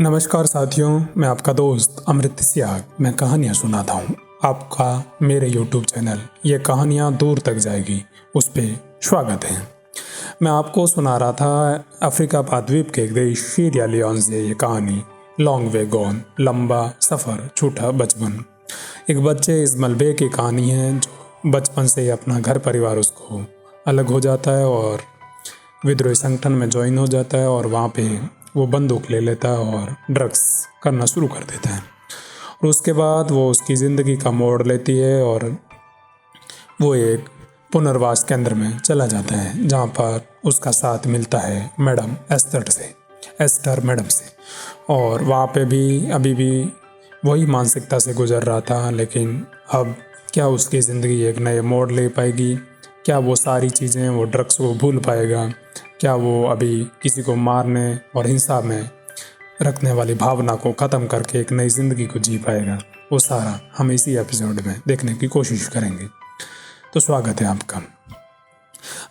नमस्कार साथियों, मैं आपका दोस्त अमृत सियाग। मैं कहानियाँ सुनाता हूँ आपका मेरे YouTube चैनल ये कहानियाँ दूर तक जाएगी उस पर स्वागत है। मैं आपको सुना रहा था अफ्रीका महाद्वीप के एक देश सीरिया लियोन से ये कहानी लॉन्ग वे गॉन, लंबा सफ़र छोटा बचपन। एक बच्चे इस मलबे की कहानी है जो बचपन से ही अपना घर परिवार उसको अलग हो जाता है और विद्रोही संगठन में ज्वाइन हो जाता है और वहाँ पे वो बंदूक ले लेता है और ड्रग्स करना शुरू कर देता है। और उसके बाद वो उसकी ज़िंदगी का मोड़ लेती है और वो एक पुनर्वास केंद्र में चला जाता है जहाँ पर उसका साथ मिलता है मैडम एस्टर मैडम से। और वहाँ पे भी अभी भी वही मानसिकता से गुजर रहा था, लेकिन अब क्या उसकी ज़िंदगी एक नए मोड़ ले पाएगी? क्या वो सारी चीज़ें, वो ड्रग्स को भूल पाएगा? क्या वो अभी किसी को मारने और हिंसा में रखने वाली भावना को ख़त्म करके एक नई ज़िंदगी को जी पाएगा? वो सारा हम इसी एपिसोड में देखने की कोशिश करेंगे। तो स्वागत है आपका।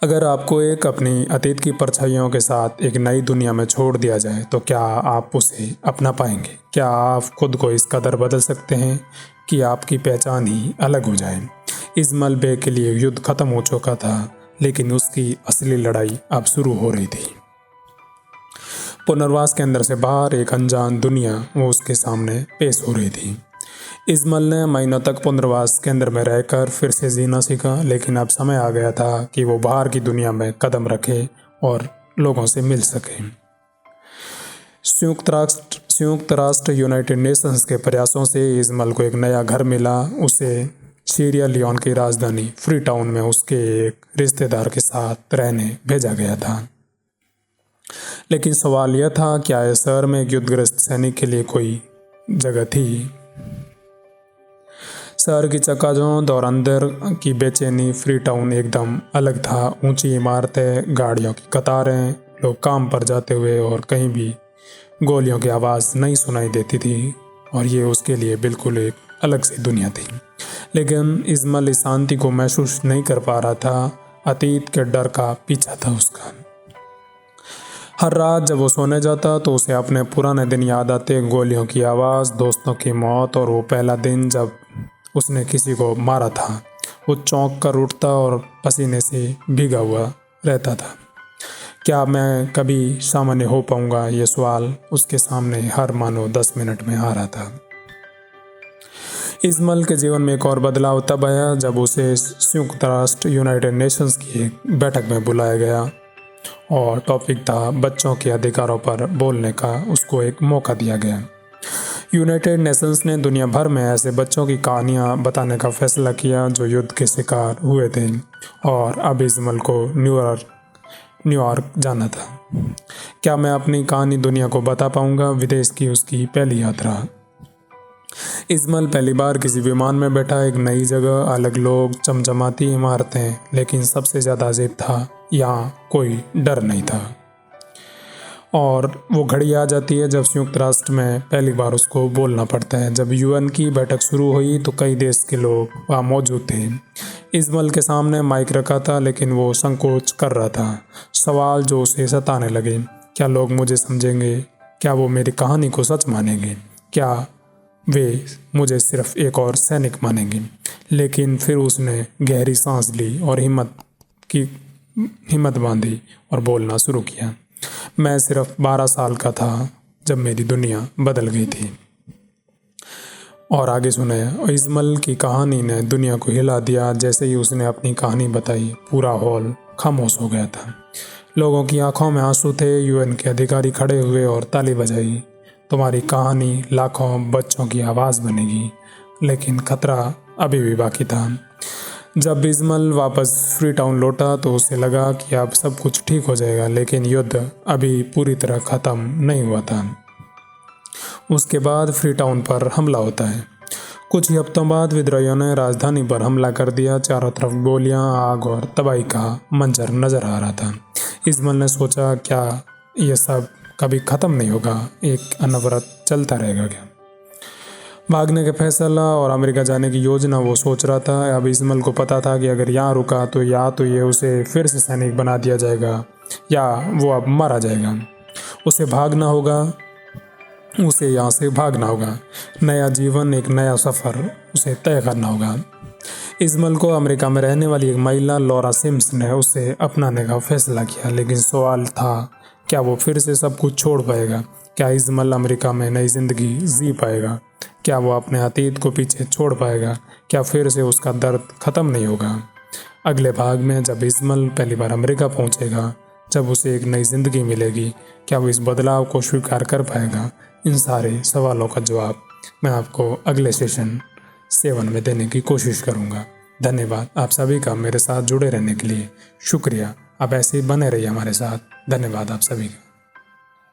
अगर आपको एक अपनी अतीत की परछाइयों के साथ एक नई दुनिया में छोड़ दिया जाए तो क्या आप उसे अपना पाएंगे? क्या आप खुद को इस कदर बदल सकते हैं कि आपकी पहचान ही अलग हो जाए? इस मलबे के लिए युद्ध खत्म हो चुका था, लेकिन उसकी असली लड़ाई अब शुरू हो रही थी। पुनर्वास केंद्र से बाहर एक अनजान दुनिया वो उसके सामने पेश हो रही थी। इस्माइल ने महीनों तक पुनर्वास केंद्र में रहकर फिर से जीना सीखा, लेकिन अब समय आ गया था कि वो बाहर की दुनिया में कदम रखे और लोगों से मिल सके। संयुक्त राष्ट्र यूनाइटेड नेशंस के प्रयासों से इस्माइल को एक नया घर मिला। उसे सीरिया लियोन की राजधानी फ्री टाउन में उसके एक रिश्तेदार के साथ रहने भेजा गया था। लेकिन सवाल यह था, क्या इस शहर में एक युद्धग्रस्त सैनिक के लिए कोई जगह थी? शहर की चकाचौंध और अंदर की बेचैनी। फ्री टाउन एकदम अलग था। ऊंची इमारतें, गाड़ियों की कतारें, लोग काम पर जाते हुए और कहीं भी गोलियों की आवाज़ नहीं सुनाई देती थी, और ये उसके लिए बिल्कुल एक अलग सी दुनिया थी। लेकिन इस्माइल इस शांति को महसूस नहीं कर पा रहा था। अतीत के डर का पीछा था उसका। हर रात जब वो सोने जाता तो उसे अपने पुराने दिन याद आते, गोलियों की आवाज़, दोस्तों की मौत और वो पहला दिन जब उसने किसी को मारा था। वो चौंक कर उठता और पसीने से भीगा हुआ रहता था। क्या मैं कभी सामान्य हो पाऊंगा? ये सवाल उसके सामने हर मानो 10 मिनट में आ रहा था। इस्माइल के जीवन में एक और बदलाव तब आया जब उसे संयुक्त राष्ट्र यूनाइटेड नेशंस की एक बैठक में बुलाया गया और टॉपिक था बच्चों के अधिकारों पर बोलने का। उसको एक मौका दिया गया। यूनाइटेड नेशंस ने दुनिया भर में ऐसे बच्चों की कहानियाँ बताने का फैसला किया जो युद्ध के शिकार हुए थे, और अब इस्माइल को न्यूयॉर्क जाना था। क्या मैं अपनी कहानी दुनिया को बता पाऊंगा? विदेश की उसकी पहली यात्रा। इस्माइल पहली बार किसी विमान में बैठा। एक नई जगह, अलग लोग, चमचमाती इमारतें, लेकिन सबसे ज़्यादा अजीब था, यहाँ कोई डर नहीं था। और वो घड़ी आ जाती है जब संयुक्त राष्ट्र में पहली बार उसको बोलना पड़ता है। जब यूएन की बैठक शुरू हुई तो कई देश के लोग वहाँ मौजूद थे। इस्माइल के सामने माइक रखा था, लेकिन वो संकोच कर रहा था। सवाल जो उसे सताने लगे, क्या लोग मुझे समझेंगे? क्या वो मेरी कहानी को सच मानेंगे? क्या वे मुझे सिर्फ एक और सैनिक मानेंगे? लेकिन फिर उसने गहरी सांस ली और हिम्मत बांधी और बोलना शुरू किया। मैं सिर्फ 12 साल का था जब मेरी दुनिया बदल गई थी। और आगे सुने। इस्माइल की कहानी ने दुनिया को हिला दिया। जैसे ही उसने अपनी कहानी बताई, पूरा हॉल खामोश हो गया था। लोगों की आंखों में आंसू थे। यूएन के अधिकारी खड़े हुए और ताली बजाई। तुम्हारी कहानी लाखों बच्चों की आवाज़ बनेगी। लेकिन खतरा अभी भी बाकी था। जब इस्माइल वापस फ्री टाउन लौटा तो उसे लगा कि अब सब कुछ ठीक हो जाएगा, लेकिन युद्ध अभी पूरी तरह ख़त्म नहीं हुआ था। उसके बाद फ्री टाउन पर हमला होता है। कुछ ही हफ्तों बाद विद्रोहियों ने राजधानी पर हमला कर दिया। चारों तरफ गोलियां, आग और तबाही का मंजर नजर आ रहा था। इस्माइल ने सोचा, क्या यह सब कभी ख़त्म नहीं होगा? एक अनवरत चलता रहेगा क्या? भागने के फैसला और अमेरिका जाने की योजना वो सोच रहा था। अब इस्माइल को पता था कि अगर यहाँ रुका तो या तो ये उसे फिर से सैनिक बना दिया जाएगा या वो अब मारा जाएगा। उसे भागना होगा उसे यहाँ से भागना होगा। नया जीवन, एक नया सफ़र उसे तय करना होगा। इस्माइल को अमेरिका में रहने वाली एक महिला लॉरा सिम्स ने उसे अपनाने का फैसला किया, लेकिन सवाल था क्या वो फिर से सब कुछ छोड़ पाएगा? क्या इस्माइल अमेरिका में नई ज़िंदगी जी पाएगा? क्या वो अपने अतीत को पीछे छोड़ पाएगा? क्या फिर से उसका दर्द ख़त्म नहीं होगा? अगले भाग में जब इस्माइल पहली बार अमेरिका पहुंचेगा, जब उसे एक नई ज़िंदगी मिलेगी, क्या वो इस बदलाव को स्वीकार कर पाएगा? इन सारे सवालों का जवाब मैं आपको अगले सेशन 7 में देने की कोशिश करूँगा। धन्यवाद आप सभी का मेरे साथ जुड़े रहने के लिए। शुक्रिया, आप ऐसे ही बने रहिए हमारे साथ। धन्यवाद आप सभी का।